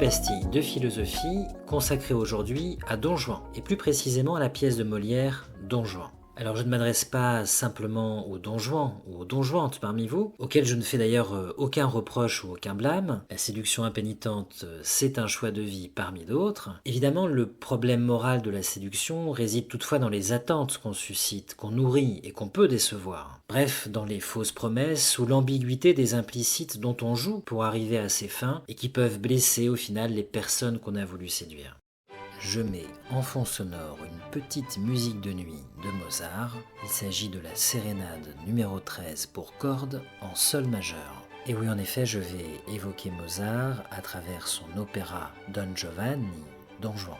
pastille de philosophie consacrée aujourd'hui à Don Juan, et plus précisément à la pièce de Molière Don Juan. Alors je ne m'adresse pas simplement aux Don Juan ou aux donjuantes parmi vous, auxquels je ne fais d'ailleurs aucun reproche ou aucun blâme. La séduction impénitente, c'est un choix de vie parmi d'autres. Évidemment, le problème moral de la séduction réside toutefois dans les attentes qu'on suscite, qu'on nourrit et qu'on peut décevoir. Bref, dans les fausses promesses ou l'ambiguïté des implicites dont on joue pour arriver à ses fins et qui peuvent blesser au final les personnes qu'on a voulu séduire. Je mets en fond sonore une petite musique de nuit de Mozart. Il s'agit de la sérénade numéro 13 pour cordes en sol majeur. Et oui, en effet, je vais évoquer Mozart à travers son opéra Don Giovanni, Don Juan.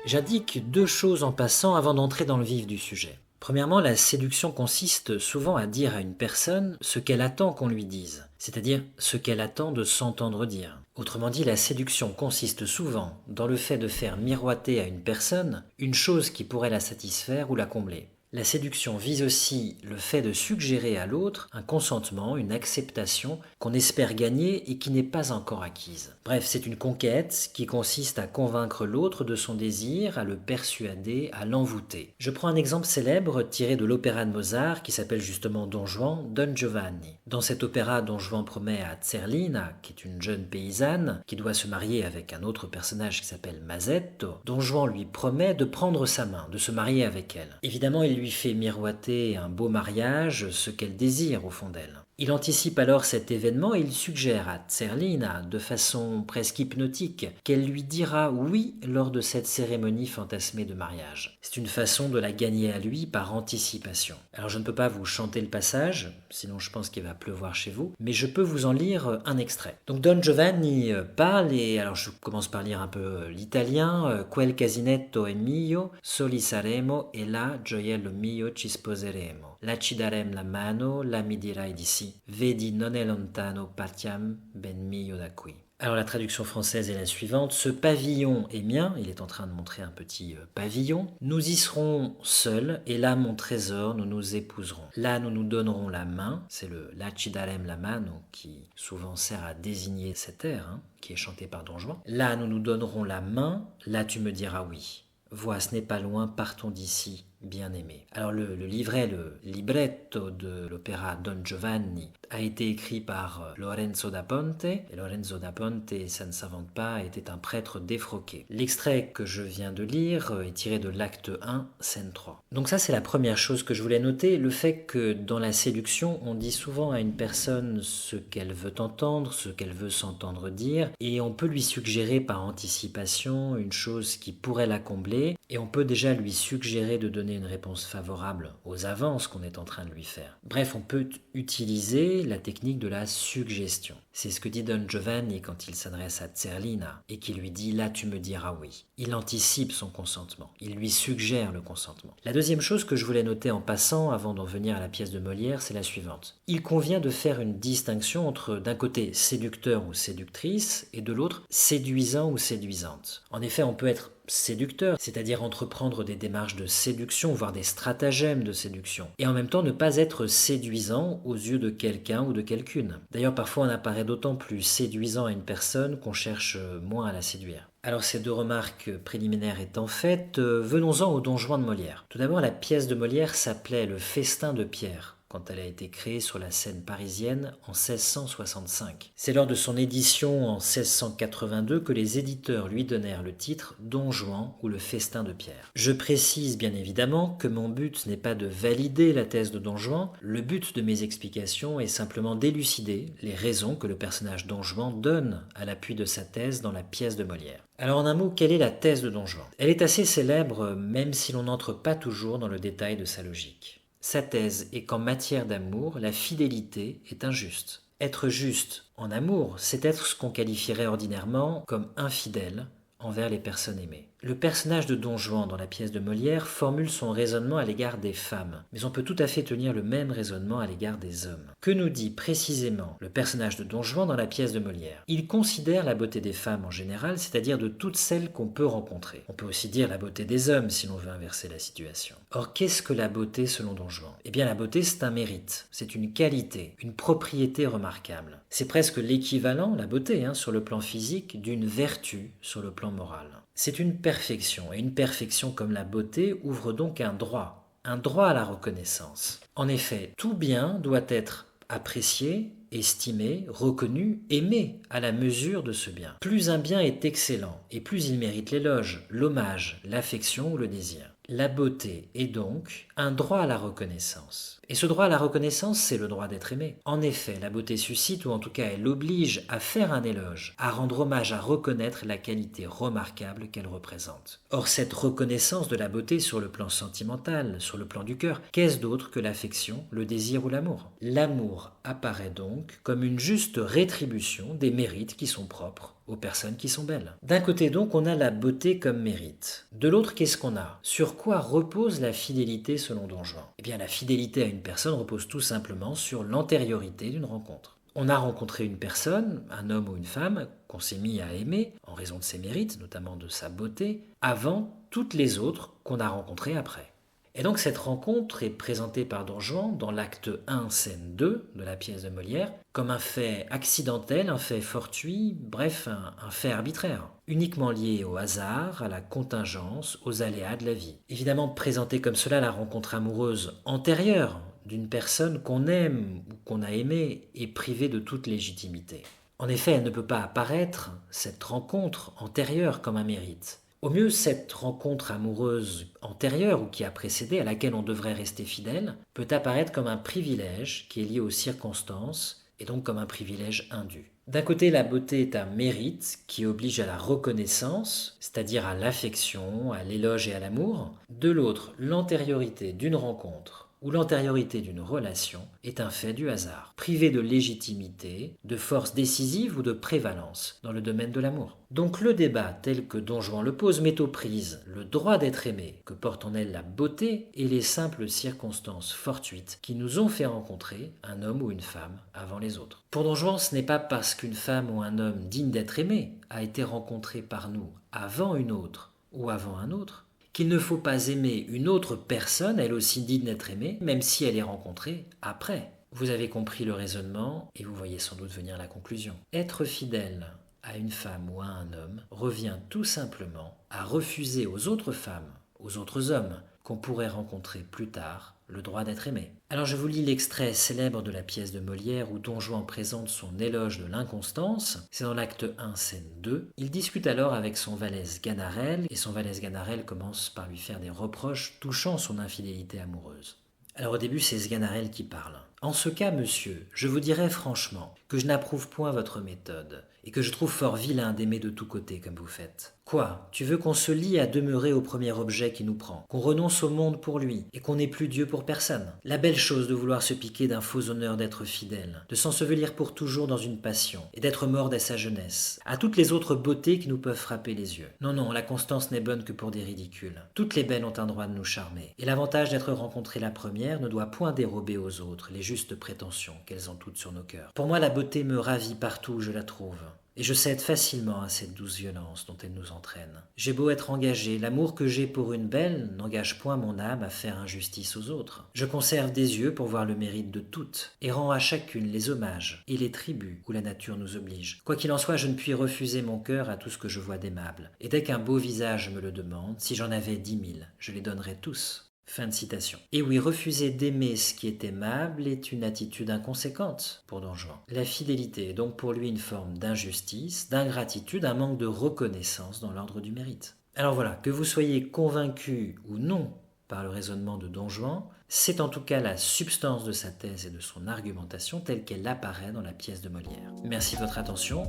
J'indique deux choses en passant avant d'entrer dans le vif du sujet. Premièrement, la séduction consiste souvent à dire à une personne ce qu'elle attend qu'on lui dise, c'est-à-dire ce qu'elle attend de s'entendre dire. Autrement dit, la séduction consiste souvent dans le fait de faire miroiter à une personne une chose qui pourrait la satisfaire ou la combler. La séduction vise aussi le fait de suggérer à l'autre un consentement, une acceptation qu'on espère gagner et qui n'est pas encore acquise. Bref, c'est une conquête qui consiste à convaincre l'autre de son désir, à le persuader, à l'envoûter. Je prends un exemple célèbre tiré de l'opéra de Mozart qui s'appelle justement Don Juan, Don Giovanni. Dans cet opéra, Don Juan promet à Zerlina, qui est une jeune paysanne, qui doit se marier avec un autre personnage qui s'appelle Masetto, Don Juan lui promet de prendre sa main, de se marier avec elle. Évidemment, il lui fait miroiter un beau mariage, ce qu'elle désire au fond d'elle. Il anticipe alors cet événement et il suggère à Zerlina, de façon presque hypnotique, qu'elle lui dira oui lors de cette cérémonie fantasmée de mariage. C'est une façon de la gagner à lui par anticipation. Alors je ne peux pas vous chanter le passage, sinon je pense qu'il va pleuvoir chez vous, mais je peux vous en lire un extrait. Donc Don Giovanni parle, et alors je commence par lire un peu l'italien. Quel casinetto è mio, soli saremo e là gioiello mio ci sposeremo. Là ci darem la mano, là mi dirai di sì. Vedi non è lontano, partiam ben mio da qui. Alors la traduction française est la suivante. Ce pavillon est mien, il est en train de montrer un petit pavillon. Nous y serons seuls, et là mon trésor, nous nous épouserons. Là nous nous donnerons la main, c'est le là ci darem la mano qui souvent sert à désigner cet air, qui est chanté par Don Juan. Là nous nous donnerons la main, là tu me diras oui. Vois, ce n'est pas loin, partons d'ici, bien-aimé. Alors le livret, le libretto de l'opéra Don Giovanni a été écrit par Lorenzo da Ponte. Et Lorenzo da Ponte, ça ne s'invente pas, était un prêtre défroqué. L'extrait que je viens de lire est tiré de l'acte 1, scène 3. Donc ça, c'est la première chose que je voulais noter, le fait que dans la séduction, on dit souvent à une personne ce qu'elle veut entendre, ce qu'elle veut s'entendre dire, et on peut lui suggérer par anticipation une chose qui pourrait la combler, et on peut déjà lui suggérer de donner une réponse favorable aux avances qu'on est en train de lui faire. Bref, on peut utiliser la technique de la suggestion. C'est ce que dit Don Giovanni quand il s'adresse à Zerlina et qui lui dit « là tu me diras oui ». Il anticipe son consentement, il lui suggère le consentement. La deuxième chose que je voulais noter en passant avant d'en venir à la pièce de Molière, c'est la suivante. Il convient de faire une distinction entre d'un côté séducteur ou séductrice et de l'autre séduisant ou séduisante. En effet, on peut être séducteur, c'est-à-dire entreprendre des démarches de séduction, voire des stratagèmes de séduction, et en même temps ne pas être séduisant aux yeux de quelqu'un ou de quelqu'une. D'ailleurs, parfois on apparaît d'autant plus séduisant à une personne qu'on cherche moins à la séduire. Alors ces deux remarques préliminaires étant faites, venons-en au Don Juan de Molière. Tout d'abord, la pièce de Molière s'appelait Le Festin de Pierre, quand elle a été créée sur la scène parisienne en 1665. C'est lors de son édition en 1682 que les éditeurs lui donnèrent le titre Don Juan ou le Festin de Pierre. Je précise bien évidemment que mon but n'est pas de valider la thèse de Don Juan, le but de mes explications est simplement d'élucider les raisons que le personnage Don Juan donne à l'appui de sa thèse dans la pièce de Molière. Alors en un mot, quelle est la thèse de Don Juan ? Elle est assez célèbre même si l'on n'entre pas toujours dans le détail de sa logique. Sa thèse est qu'en matière d'amour, la fidélité est injuste. Être juste en amour, c'est être ce qu'on qualifierait ordinairement comme infidèle envers les personnes aimées. Le personnage de Don Juan dans la pièce de Molière formule son raisonnement à l'égard des femmes, mais on peut tout à fait tenir le même raisonnement à l'égard des hommes. Que nous dit précisément le personnage de Don Juan dans la pièce de Molière? Il considère la beauté des femmes en général, c'est-à-dire de toutes celles qu'on peut rencontrer. On peut aussi dire la beauté des hommes si l'on veut inverser la situation. Or, qu'est-ce que la beauté selon Don Juan? Eh bien, la beauté, c'est un mérite, c'est une qualité, une propriété remarquable. C'est presque l'équivalent, la beauté, sur le plan physique, d'une vertu sur le plan moral. C'est une perfection, et une perfection comme la beauté ouvre donc un droit à la reconnaissance. En effet, tout bien doit être apprécié, estimé, reconnu, aimé à la mesure de ce bien. Plus un bien est excellent, et plus il mérite l'éloge, l'hommage, l'affection ou le désir. La beauté est donc un droit à la reconnaissance. Et ce droit à la reconnaissance, c'est le droit d'être aimé. En effet, la beauté suscite, ou en tout cas elle oblige à faire un éloge, à rendre hommage, à reconnaître la qualité remarquable qu'elle représente. Or, cette reconnaissance de la beauté sur le plan sentimental, sur le plan du cœur, qu'est-ce d'autre que l'affection, le désir ou l'amour? L'amour apparaît donc comme une juste rétribution des mérites qui sont propres aux personnes qui sont belles. D'un côté donc, on a la beauté comme mérite. De l'autre, qu'est-ce qu'on a? Sur quoi repose la fidélité selon Don Juan? Eh bien, la fidélité à une personne repose tout simplement sur l'antériorité d'une rencontre. On a rencontré une personne, un homme ou une femme, qu'on s'est mis à aimer, en raison de ses mérites, notamment de sa beauté, avant toutes les autres qu'on a rencontrées après. Et donc cette rencontre est présentée par Don Juan dans l'acte 1, scène 2 de la pièce de Molière, comme un fait accidentel, un fait fortuit, bref, un fait arbitraire, uniquement lié au hasard, à la contingence, aux aléas de la vie. Évidemment, présentée comme cela, la rencontre amoureuse antérieure d'une personne qu'on aime ou qu'on a aimée est privée de toute légitimité. En effet, elle ne peut pas apparaître, cette rencontre antérieure, comme un mérite. Au mieux, cette rencontre amoureuse antérieure ou qui a précédé, à laquelle on devrait rester fidèle, peut apparaître comme un privilège qui est lié aux circonstances et donc comme un privilège indu. D'un côté, la beauté est un mérite qui oblige à la reconnaissance, c'est-à-dire à l'affection, à l'éloge et à l'amour. De l'autre, l'antériorité d'une rencontre ou l'antériorité d'une relation est un fait du hasard, privé de légitimité, de force décisive ou de prévalence dans le domaine de l'amour. Donc le débat tel que Don Juan le pose met aux prises le droit d'être aimé que porte en elle la beauté et les simples circonstances fortuites qui nous ont fait rencontrer un homme ou une femme avant les autres. Pour Don Juan, ce n'est pas parce qu'une femme ou un homme digne d'être aimé a été rencontré par nous avant une autre ou avant un autre qu'il ne faut pas aimer une autre personne, elle aussi digne d'être aimée, même si elle est rencontrée après. Vous avez compris le raisonnement et vous voyez sans doute venir la conclusion. Être fidèle à une femme ou à un homme revient tout simplement à refuser aux autres femmes, aux autres hommes qu'on pourrait rencontrer plus tard, le droit d'être aimé. Alors je vous lis l'extrait célèbre de la pièce de Molière où Don Juan présente son éloge de l'inconstance. C'est dans l'acte 1, scène 2. Il discute alors avec son valet Sganarelle et son valet Sganarelle commence par lui faire des reproches touchant son infidélité amoureuse. Alors au début, c'est Sganarelle qui parle. En ce cas, monsieur, je vous dirai franchement que je n'approuve point votre méthode et que je trouve fort vilain d'aimer de tous côtés comme vous faites. Quoi? Tu veux qu'on se lie à demeurer au premier objet qui nous prend, qu'on renonce au monde pour lui et qu'on n'ait plus Dieu pour personne? La belle chose de vouloir se piquer d'un faux honneur d'être fidèle, de s'ensevelir pour toujours dans une passion et d'être mort dès sa jeunesse, à toutes les autres beautés qui nous peuvent frapper les yeux. Non, non, la constance n'est bonne que pour des ridicules. Toutes les belles ont un droit de nous charmer, et l'avantage d'être rencontrée la première ne doit point dérober aux autres les justes prétentions qu'elles ont toutes sur nos cœurs. Pour moi, la beauté me ravit partout où je la trouve. Et je cède facilement à cette douce violence dont elle nous entraîne. J'ai beau être engagé, l'amour que j'ai pour une belle n'engage point mon âme à faire injustice aux autres. Je conserve des yeux pour voir le mérite de toutes, et rends à chacune les hommages et les tributs où la nature nous oblige. Quoi qu'il en soit, je ne puis refuser mon cœur à tout ce que je vois d'aimable. Et dès qu'un beau visage me le demande, si j'en avais 10 000, je les donnerais tous. Fin de citation. Et oui, refuser d'aimer ce qui est aimable est une attitude inconséquente pour Don Juan. La fidélité est donc pour lui une forme d'injustice, d'ingratitude, un manque de reconnaissance dans l'ordre du mérite. Alors voilà, que vous soyez convaincu ou non par le raisonnement de Don Juan, c'est en tout cas la substance de sa thèse et de son argumentation telle qu'elle apparaît dans la pièce de Molière. Merci de votre attention,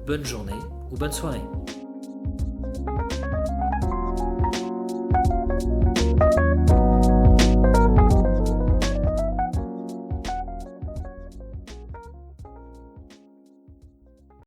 bonne journée ou bonne soirée.